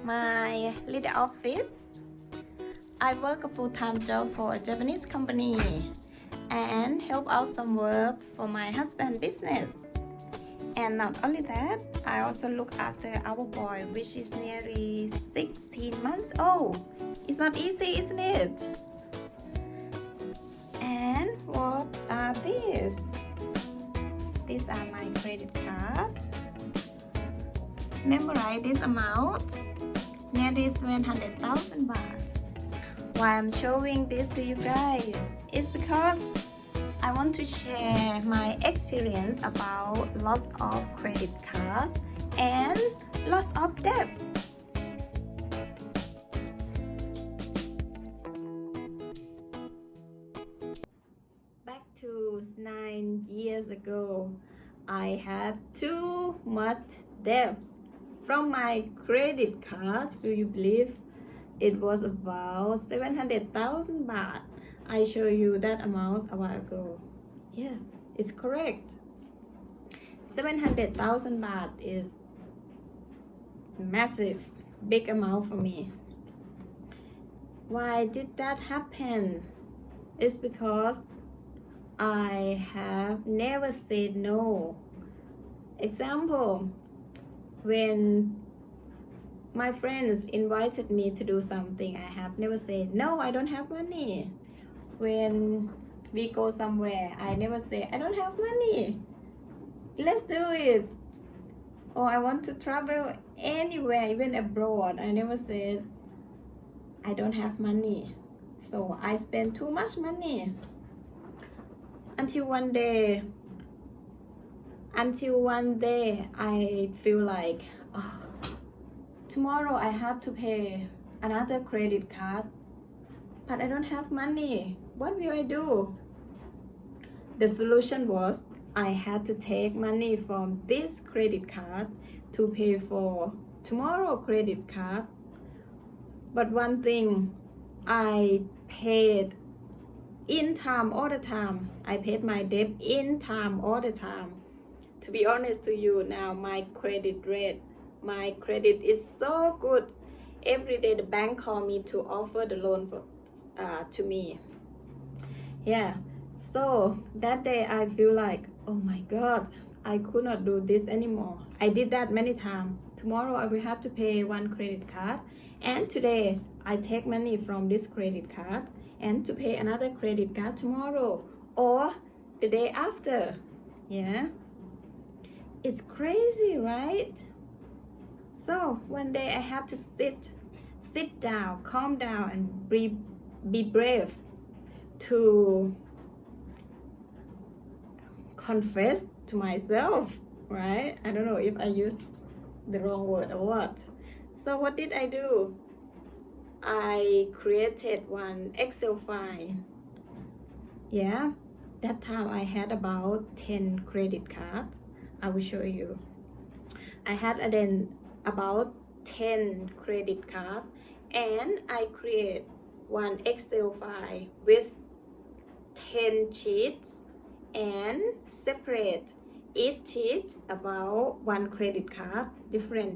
my little office. I work a full-time job for a Japanese company and help out some work for my husband's business. And not only that, I also look after our boy, which is nearly 16 months old. It's not easy, isn't it? And what are these? These are my credit cards. Memorize this amount, nearly 700,000 baht. Why I'm showing this to you guys is because I want to share my experience about loss of credit cards and loss of debts. Back to 9 years ago, I had too much debts from my credit cards. Will you believe it was about 700,000 baht? I show you that amount a while ago. Yes, it's correct. 700,000 baht is massive, big amount for me. Why did that happen? It's because I have never said no. Example, when my friends invited me to do something, I have never said no, I don't have money. When we go somewhere, I never say I don't have money, let's do it. Or I want to travel anywhere, even abroad, I never said I don't have money, so I spend too much money. Until one day I feel like, oh, tomorrow I have to pay another credit card, but I don't have money. What will I do? The solution was I had to take money from this credit card to pay for tomorrow credit card. But one thing, I paid in time all the time. I paid my debt in time all the time. To be honest to you, now my credit is so good. Every day the bank call me to offer the loan to me. Yeah, so that day I feel like, oh my god, I could not do this anymore. I did that many times. Tomorrow I will have to pay one credit card, and today I take money from this credit card and to pay another credit card tomorrow or the day after. Yeah, it's crazy, right? So one day I have to sit down, calm down, and be brave to confess to myself, right? I don't know if I used the wrong word or what. So what did I do? I created one Excel file. Yeah, that time I had about 10 credit cards. I will show you. I had then about 10 credit cards, and I create one Excel file with 10 sheets and separate each sheet about one credit card, different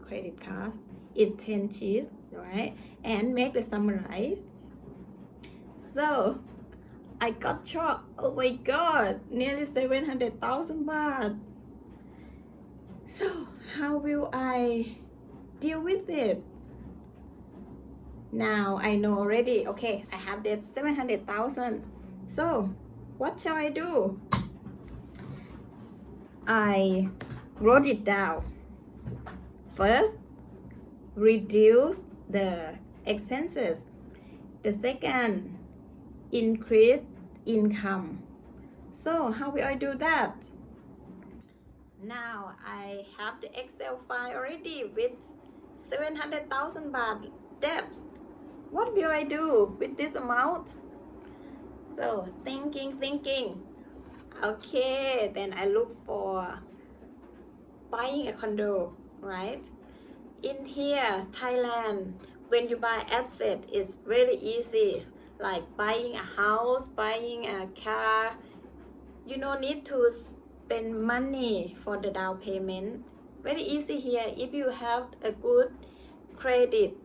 credit cards, it's 10 sheets, right? And make the summarize. So I got shocked. Oh my god, nearly 700,000 baht. So how will I deal with it? Now I know already. Okay, I have debt 700,000. So what shall I do? I wrote it down. First, reduce the expenses. The second, increase income. So how will I do that? Now I have the Excel file already with 700,000 baht debts. What will I do with this amount? So thinking. Okay, then I look for buying a condo, right? In here, Thailand, when you buy asset, it's very easy. Like buying a house, buying a car, you don't need to spend money for the down payment. Very easy here if you have a good credit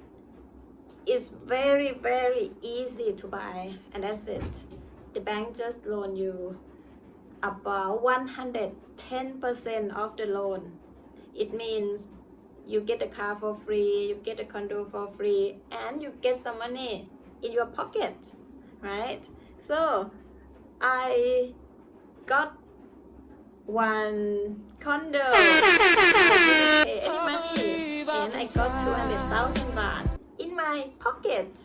is very easy to buy, and that's it. The bank just loan you about 110% of the loan. It means you get a car for free, you get a condo for free, and you get some money in your pocket, right? So I got one condo, I didn't pay any money, and I got 200,000 baht in my pocket,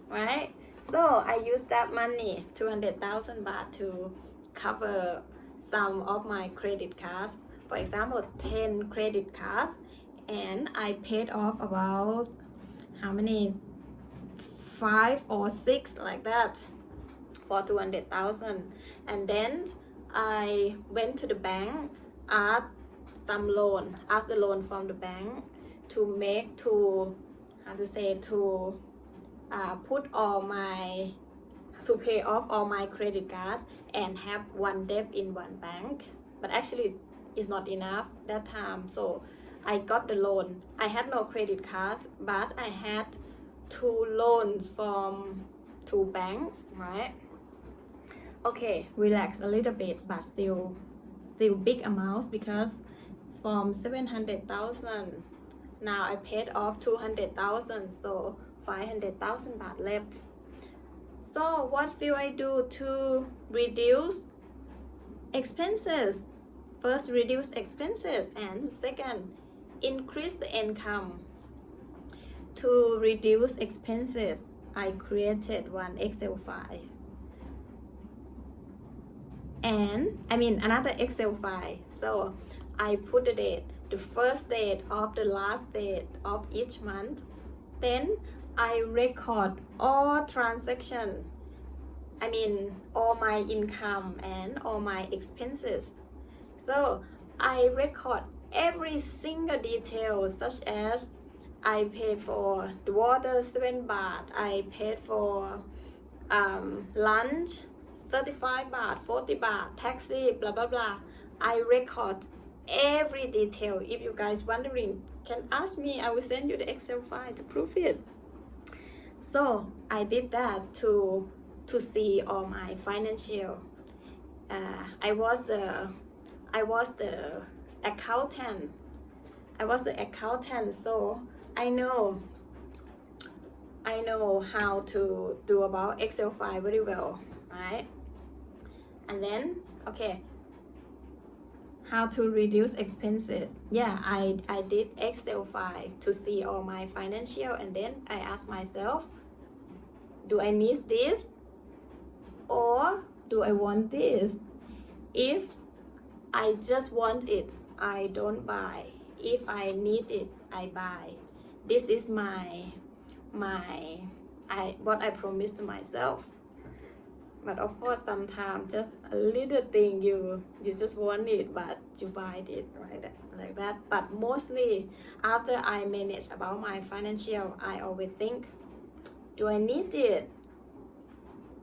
right? So I used that money, 200,000 baht, to cover some of my credit cards. For example, 10 credit cards, and I paid off about how many, 5 or 6 like that, for 200,000. And then I went to the bank, asked the loan from the bank to pay off all my credit card and have one debt in one bank. But actually it's not enough that time, so I got the loan. I had no credit cards, but I had 2 loans from 2 banks, right? Okay, relax a little bit, but still big amounts, because from 700,000 now I paid off 200,000, so 500,000 baht left. So what will I do to reduce expenses? First, reduce expenses, and second, increase the income. To reduce expenses, I created one Excel file, another Excel file. So I put the date, the first date of the last date of each month. Then I record all transactions, all my income and all my expenses. So I record every single detail, such as I paid for the water 7 baht, I paid for lunch 35 baht, 40 baht, taxi, blah blah blah. I record every detail. If you guys wondering, can ask me, I will send you the Excel file to prove it. So I did that to see all my financial. I was the accountant. So I know how to do about Excel file very well, right? And then, okay, how to reduce expenses. Yeah, I did Excel file to see all my financial, and then I asked myself, do I need this or do I want this? If I just want it, I don't buy. If I need it, I buy. This is what I promised to myself. But of course, sometimes just a little thing you just want it, but you buy it, right? Like that. But mostly, after I manage about my financial, I always think, do I need it?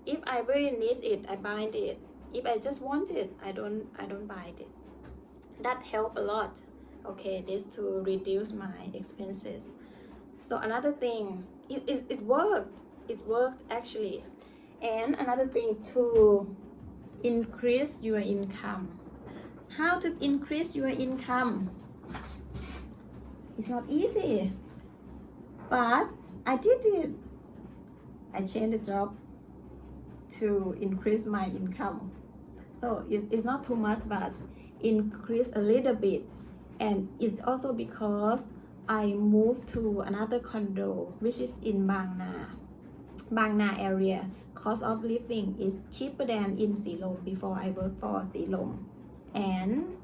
If I really need it, I buy it. If I just want it, I don't buy it. That helped a lot. Okay, this to reduce my expenses. So another thing, it worked. It worked actually. And another thing, to increase your income. How to increase your income? It's not easy, but I did it. I changed the job to increase my income. So it's not too much, but increase a little bit. And it's also because I moved to another condo, which is in Bang Na area. Cost of living is cheaper than in Silom before I worked for Silom, and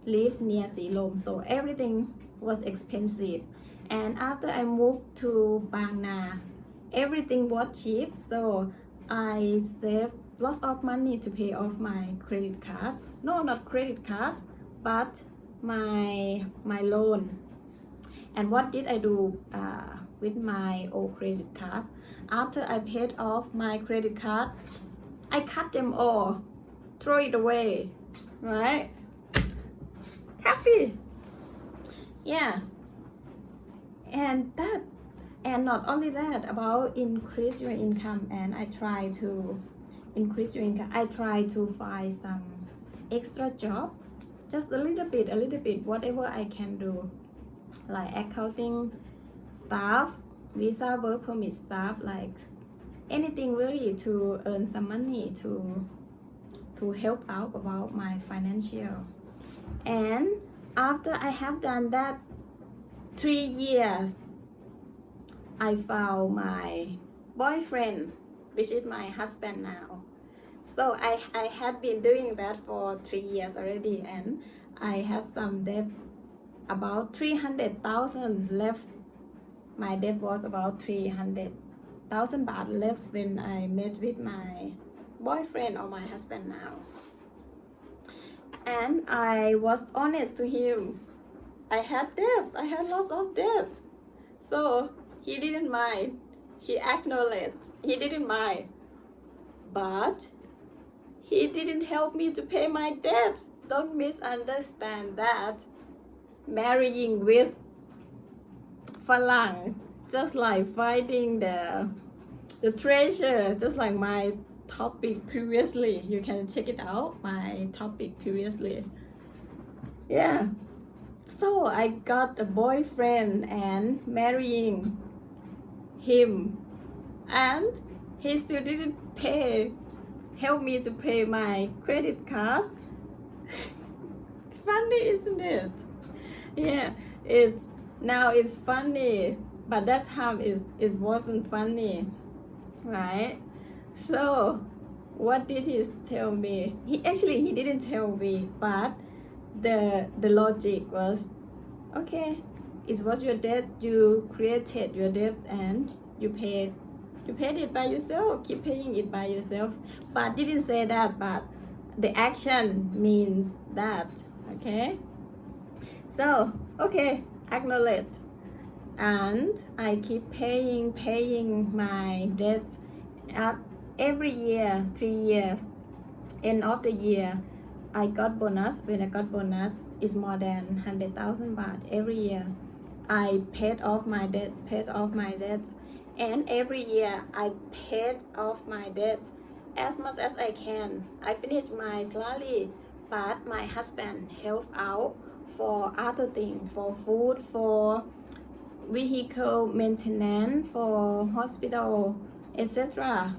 live near Silom, so everything was expensive. And after I moved to Bang Na, everything was cheap, so I saved lots of money to pay off my credit cards. No, not credit cards, but my loan. And what did I do with my old credit cards? After I paid off my credit card, I cut them all, throw it away, right? Happy. Yeah. and not only that, about increase your income, and I try to increase your income. I try to find some extra job, just a little bit, whatever I can do, like accounting staff, visa work permit staff, like anything really to earn some money to help out about my financial. And after I have done that 3 years, I found my boyfriend, which is my husband now. So I had been doing that for 3 years already, and I have some debt, about 300,000 left. My debt was about 300,000 baht left when I met with my boyfriend or my husband now. And I was honest to him. I had debts, I had lots of debts. So he didn't mind. He acknowledged, he didn't mind. But he didn't help me to pay my debts. Don't misunderstand that. Marrying with Falang, just like finding the treasure, just like my topic previously. You can check it out, my topic previously. Yeah. So I got a boyfriend and marrying him, and he still didn't help me to pay my credit cards. Funny, isn't it? Yeah, now it's funny, but that time it wasn't funny, right? So what did he tell me? He didn't tell me, but the logic was, okay, it was your debt, you created your debt and you paid it by yourself, keep paying it by yourself. But didn't say that, but the action means that. Okay, so okay, acknowledge, and I keep paying my debts up every year, 3 years. End of the year, I got bonus. When I got bonus, it's more than 100,000 baht every year. I paid off my debts, and every year I paid off my debts as much as I can. I finished my salary, but my husband helped out for other things, for food, for vehicle maintenance, for hospital, etc.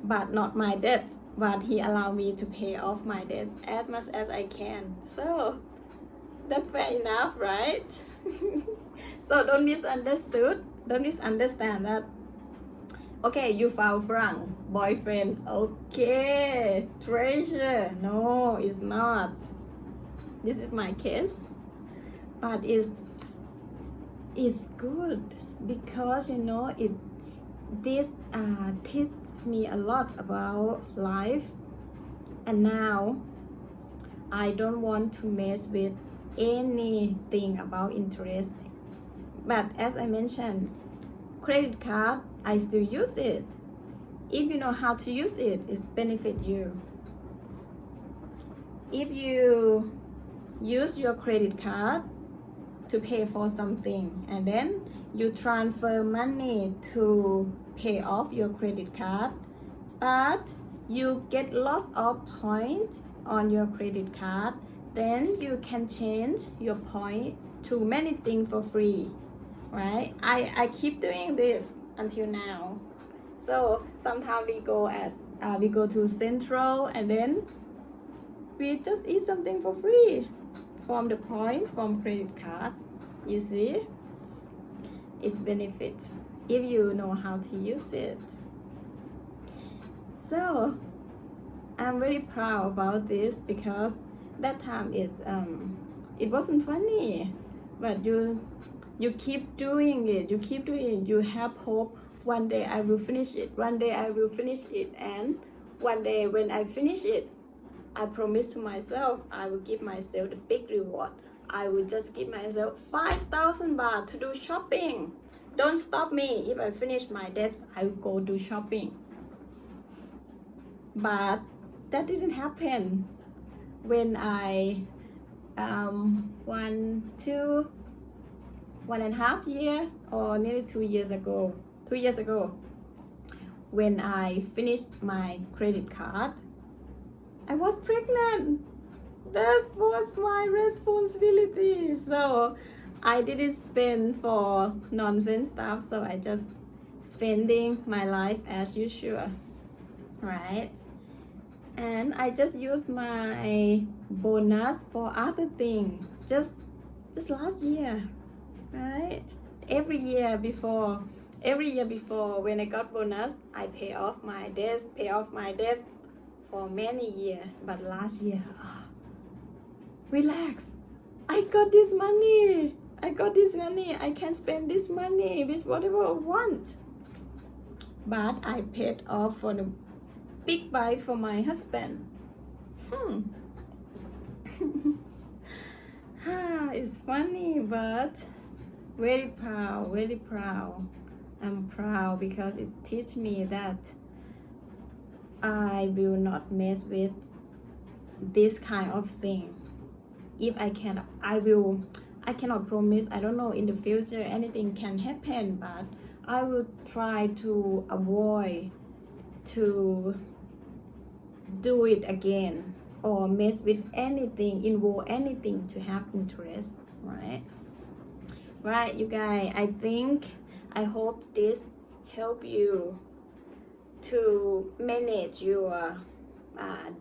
But not my debts. But he allowed me to pay off my debts as much as I can. So that's fair enough, right? So don't misunderstand that. Okay, you found Frank boyfriend. Okay, treasure. No, it's not. This is my case, but it's good because this teach me a lot about life, and now I don't want to mess with anything about interest. But as I mentioned, credit card, I still use it. If you know how to use it, it benefits you. If you use your credit card to pay for something and then you transfer money to pay off your credit card, but you get lots of points on your credit card, then you can change your point to many things for free, right? I keep doing this until now. So sometimes we go to Central, and then we just eat something for free from the points from credit cards. You see, it's benefits if you know how to use it. So I'm very proud about this because that time it wasn't funny, but you keep doing it, you have hope. One day I will finish it, and one day when I finish it, I promise to myself I will give myself the big reward. I will just give myself 5,000 baht to do shopping. Don't stop me. If I finish my debts, I will go do shopping. But that didn't happen. When I 1.5 years or nearly 2 years ago. 2 years ago, when I finished my credit card, I was pregnant. That was my responsibility. So I didn't spend for nonsense stuff. So I just spending my life as usual, right? And I just use my bonus for other things. Just last year, right? Every year before when I got bonus, I pay off my debts for many years. But last year, relax. I got this money. I can spend this money with whatever I want. But I paid off for the big bike for my husband. It's funny, but very proud. I'm proud because it teach me that I will not mess with this kind of thing. If I can, I cannot promise. I don't know, in the future anything can happen, but I will try to avoid to do it again or mess with anything, involve anything to have interest, right? Right, you guys, I hope this help you to manage your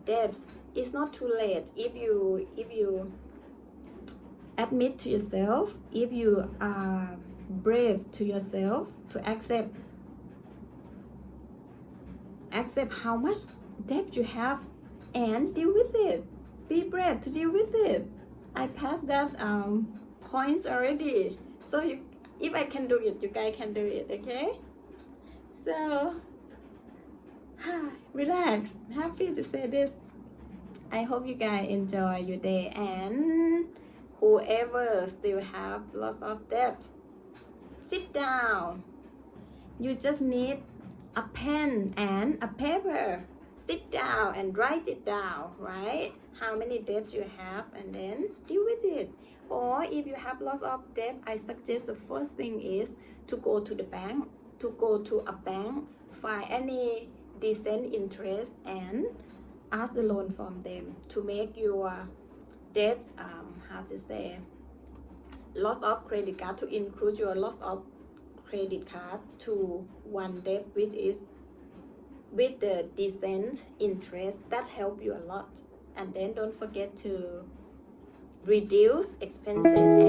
debts. It's not too late if you admit to yourself, if you are brave to yourself to accept how much debt you have and deal with it. Be brave to deal with it. I passed that points already. So if I can do it, you guys can do it, okay? So relax. Happy to say this. I hope you guys enjoy your day, and whoever still have lots of debt, sit down. You just need a pen and a paper. Sit down and write it down, right? How many debts you have, and then deal with it. Or if you have lots of debt, I suggest the first thing is to go to the bank, find any decent interest and ask the loan from them to make your debt, loss of credit card, to include your loss of credit card to one debt with the decent interest. That help you a lot. And then don't forget to reduce expenses